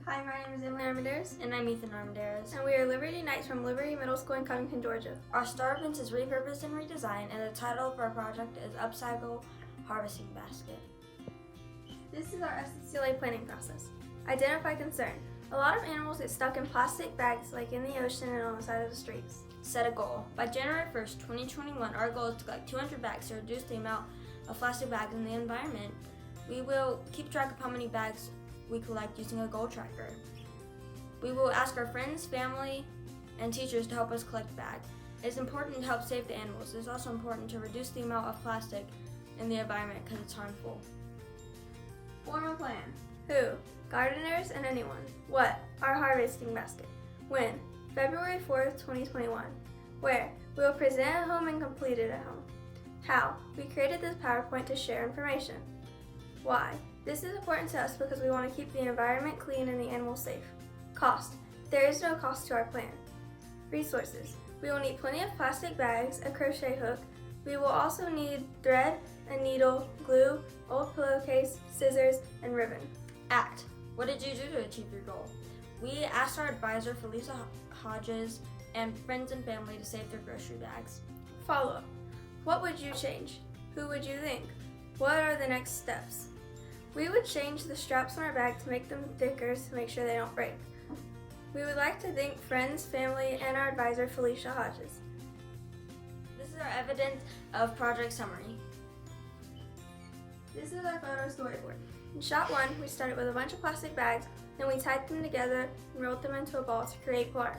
Hi, my name is Emily Armendariz. And I'm Ethan Armendariz. And we are Liberty Knights from Liberty Middle School in Covington, Georgia. Our star event is Repurpose and Redesign, and the title of our project is Upcycle Harvesting Basket. This is our SCLA planning process. Identify concern. A lot of animals get stuck in plastic bags like in the ocean and on the side of the streets. Set a goal. By January 1st, 2021, our goal is to collect 200 bags to reduce the amount of plastic bags in the environment. We will keep track of how many bags we collect using a goal tracker. We will ask our friends, family, and teachers to help us collect bags. It is important to help save the animals. It is also important to reduce the amount of plastic in the environment because it's harmful. Form a plan. Who? Gardeners and anyone. What? Our harvesting basket. When? February 4th, 2021. Where? We will present at home and complete it at home. How? We created this PowerPoint to share information. Why? This is important to us because we want to keep the environment clean and the animals safe. Cost. There is no cost to our plan. Resources. We will need plenty of plastic bags, a crochet hook. We will also need thread, a needle, glue, old pillowcase, scissors, and ribbon. Act. What did you do to achieve your goal? We asked our advisor, Felicia Hodges, and friends and family to save their grocery bags. Follow-up. What would you change? Who would you think? What are the next steps? We would change the straps on our bag to make them thicker to make sure they don't break. We would like to thank friends, family, and our advisor, Felicia Hodges. This is our evidence of project summary. This is our photo storyboard. In shot 1, we started with a bunch of plastic bags, then we tied them together and rolled them into a ball to create barn.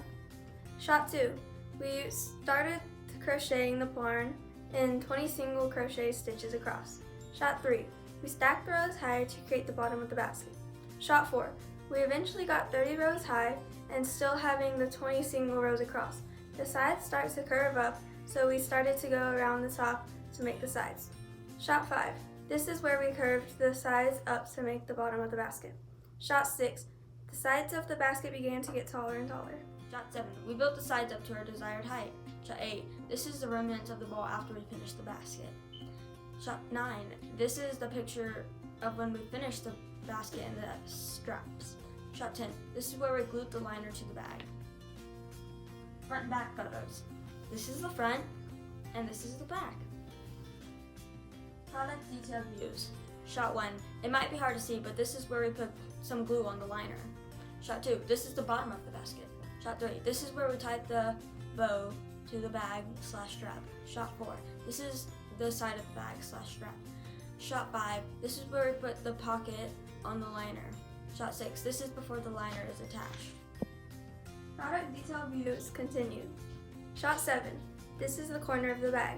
Shot 2, we started crocheting the barn in 20 single crochet stitches across. Shot 3, we stacked rows higher to create the bottom of the basket. Shot 4, we eventually got 30 rows high and still having the 20 single rows across. The side starts to curve up, so we started to go around the top to make the sides. Shot 5, this is where we curved the sides up to make the bottom of the basket. Shot 6, the sides of the basket began to get taller and taller. Shot 7, we built the sides up to our desired height. Shot 8, this is the remnants of the ball after we finished the basket. Shot 9, this is the picture of when we finished the basket and the straps. Shot 10, this is where we glued the liner to the bag. Front and back photos. This is the front and this is the back. Product detailed views. Shot 1, it might be hard to see, but this is where we put some glue on the liner. Shot 2, this is the bottom of the basket. Shot 3, this is where we tied the bow to the bag / strap. Shot 4, this is the side of the bag / strap. Shot 5, this is where we put the pocket on the liner. Shot 6, this is before the liner is attached. Product detail views continued. Shot 7, this is the corner of the bag.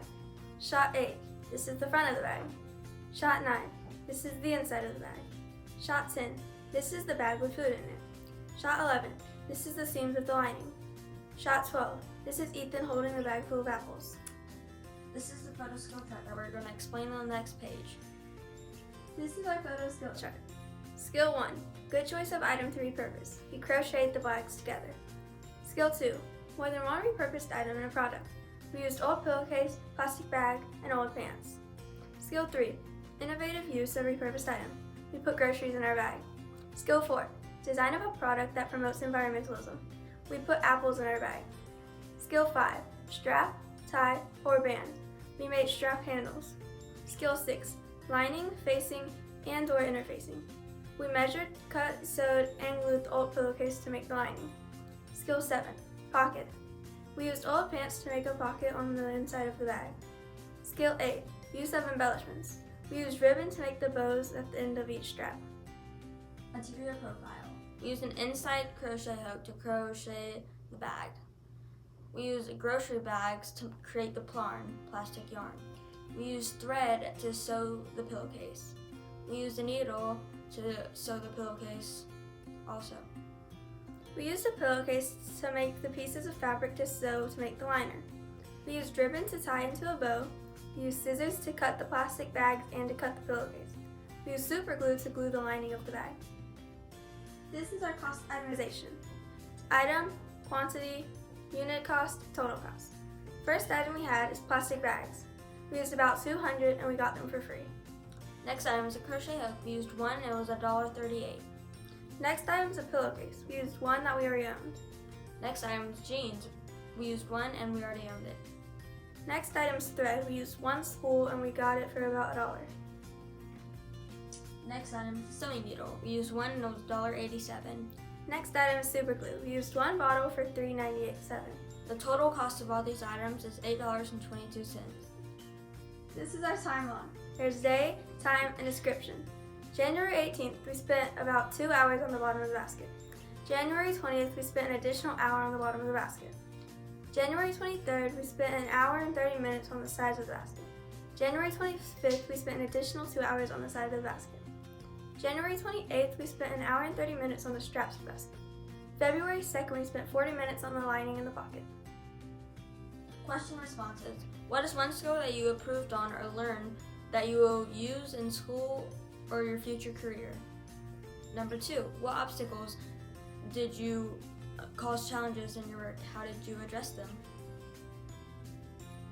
Shot 8, this is the front of the bag. Shot 9, this is the inside of the bag. Shot 10, this is the bag with food in it. Shot 11, this is the seams of the lining. Shot 12, this is Ethan holding the bag full of apples. This is the photo skill chart that we're going to explain on the next page. This is our photo skill chart. Skill 1, good choice of item to repurpose. We crocheted the bags together. Skill 2, more than one repurposed item in a product. We used old pillowcase, plastic bag, and old pants. Skill 3, innovative use of repurposed item. We put groceries in our bag. Skill 4, design of a product that promotes environmentalism. We put apples in our bag. Skill 5, strap, tie, or band. We made strap handles. Skill 6, lining, facing, and or interfacing. We measured, cut, sewed, and glued the old pillowcase to make the lining. Skill 7, pocket. We used old pants to make a pocket on the inside of the bag. Skill 8, use of embellishments. We used ribbon to make the bows at the end of each strap. Interior profile. We used an inside crochet hook to crochet the bag. We used grocery bags to create the plastic yarn. We used thread to sew the pillowcase. We used a needle to sew the pillowcase also. We used a pillowcase to make the pieces of fabric to sew to make the liner. We used ribbon to tie into a bow. We used scissors to cut the plastic bags and to cut the pillowcase. We used super glue to glue the lining of the bag. This is our cost itemization. Item, quantity, unit cost, total cost. First item we had is plastic bags. We used about 200 and we got them for free. Next item is a crochet hook. We used one and it was $1.38. Next item is a pillowcase. We used one that we already owned. Next item is jeans. We used one and we already owned it. Next item is thread. We used one spool and we got it for about $1. Next item is sewing needle. We used one and it was $1.87. Next item is super glue. We used one bottle for $3.98. The total cost of all these items is $8.22. This is our timeline. There's day, time, and description. January 18th, we spent about 2 hours on the bottom of the basket. January 20th, we spent an additional hour on the bottom of the basket. January 23rd, we spent an hour and 30 minutes on the sides of the basket. January 25th, we spent an additional 2 hours on the side of the basket. January 28th, we spent an hour and 30 minutes on the straps of the basket. February 2nd, we spent 40 minutes on the lining in the pocket. Question responses. What is one skill that you improved on or learned that you will use in school or your future career? Number 2, what obstacles did you cause challenges in your work? How did you address them?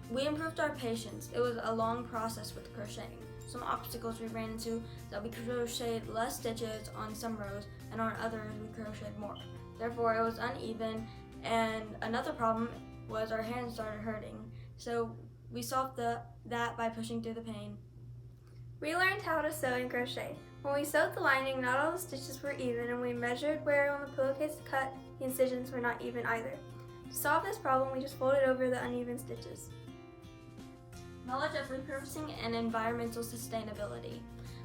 We improved our patience. It was a long process with crocheting. Some obstacles we ran into that we crocheted less stitches on some rows and on others we crocheted more. Therefore, it was uneven, and another problem was our hands started hurting. So we solved that by pushing through the pain. We learned how to sew and crochet. When we sewed the lining, not all the stitches were even, and we measured where on the pillowcase cut, the incisions were not even either. To solve this problem, we just folded over the uneven stitches. Knowledge of repurposing and environmental sustainability.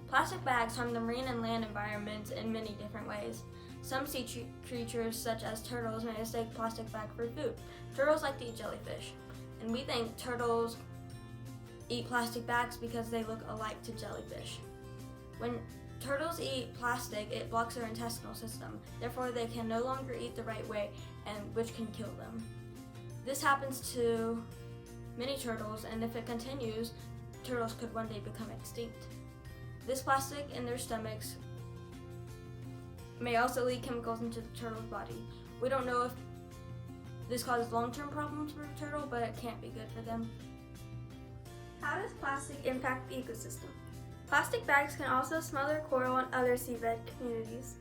Plastic bags harm the marine and land environments in many different ways. Some sea creatures, such as turtles, may mistake plastic bag for food. Turtles like to eat jellyfish, and we think turtles eat plastic bags because they look alike to jellyfish. When turtles eat plastic, it blocks their intestinal system. Therefore, they can no longer eat the right way, and which can kill them. This happens to many turtles, and if it continues, turtles could one day become extinct. This plastic in their stomachs may also leak chemicals into the turtle's body. We don't know if this causes long-term problems for the turtle, but it can't be good for them. How does plastic impact the ecosystem? Plastic bags can also smother coral and other seabed communities.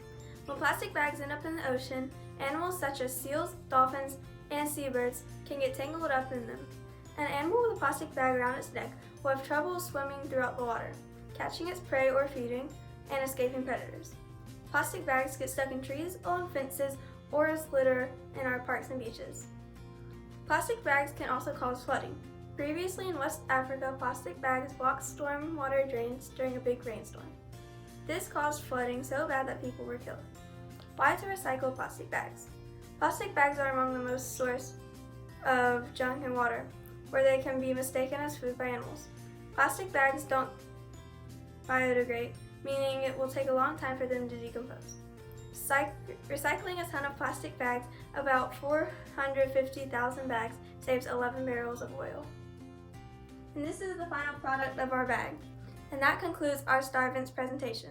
When plastic bags end up in the ocean, animals such as seals, dolphins, and seabirds can get tangled up in them. An animal with a plastic bag around its neck will have trouble swimming throughout the water, catching its prey or feeding, and escaping predators. Plastic bags get stuck in trees, along fences, or as litter in our parks and beaches. Plastic bags can also cause flooding. Previously in West Africa, plastic bags blocked storm water drains during a big rainstorm. This caused flooding so bad that people were killed. Why to recycle plastic bags? Plastic bags are among the most source of junk in water, where they can be mistaken as food by animals. Plastic bags don't biodegrade, meaning it will take a long time for them to decompose. Recycling a ton of plastic bags, about 450,000 bags, saves 11 barrels of oil. And this is the final product of our bag. And that concludes our Star Events presentation.